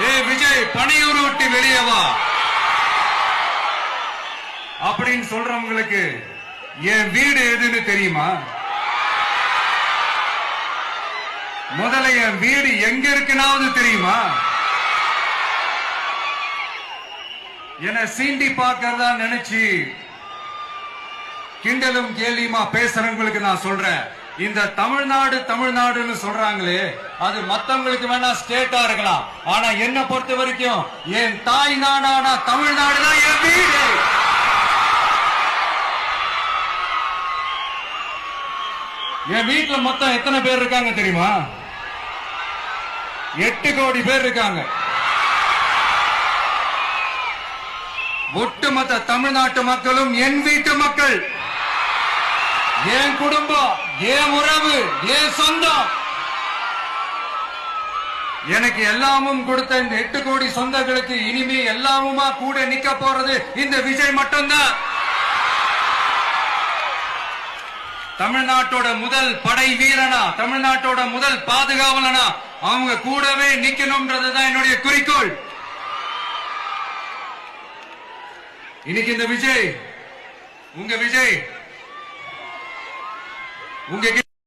ஏ விஜய் பணியூர் விட்டு வெளியே வா அப்படின்னு சொல்றவங்களுக்கு என் வீடு எதுன்னு தெரியுமா? முதல்ல என் வீடு எங்க இருக்குனாவது தெரியுமா? என சீண்டி பார்க்கறதா நினைச்சு கிண்டலும் கேலியுமா பேசுறவங்களுக்கு நான் சொல்றேன், இந்த தமிழ்நாடு தமிழ்நாடுன்னு சொல்றாங்களே, அது மத்தவங்களுக்கு வேணா ஸ்டேட்டா இருக்கலாம். ஆனா என்ன பொறுத்த வரைக்கும் என் தாய் நாடான தமிழ்நாடு தான் என் வீடு. என் வீட்டுல மொத்தம் எத்தனை பேர் இருக்காங்க தெரியுமா? 8 கோடி பேர் இருக்காங்க. ஒட்டுமொத்த தமிழ்நாட்டு மக்களும் என் வீட்டு மக்கள், என் குடும்பம், என் உறவு, என் சொந்தம். எனக்கு எல்லாமும் கொடுத்த இந்த 8 கோடி சொந்தங்களுக்கு இனிமே எல்லாமுமா கூட நிக்க போறது இந்த விஜய் மட்டும்தான். தமிழ்நாட்டோட முதல் படை வீரனா, தமிழ்நாட்டோட முதல் பாதுகாவலனா அவங்க கூடவே நிக்கணும்ன்றதுதான் என்னுடைய குறிக்கோள். இன்னைக்கு இந்த விஜய், உங்க விஜய், உங்க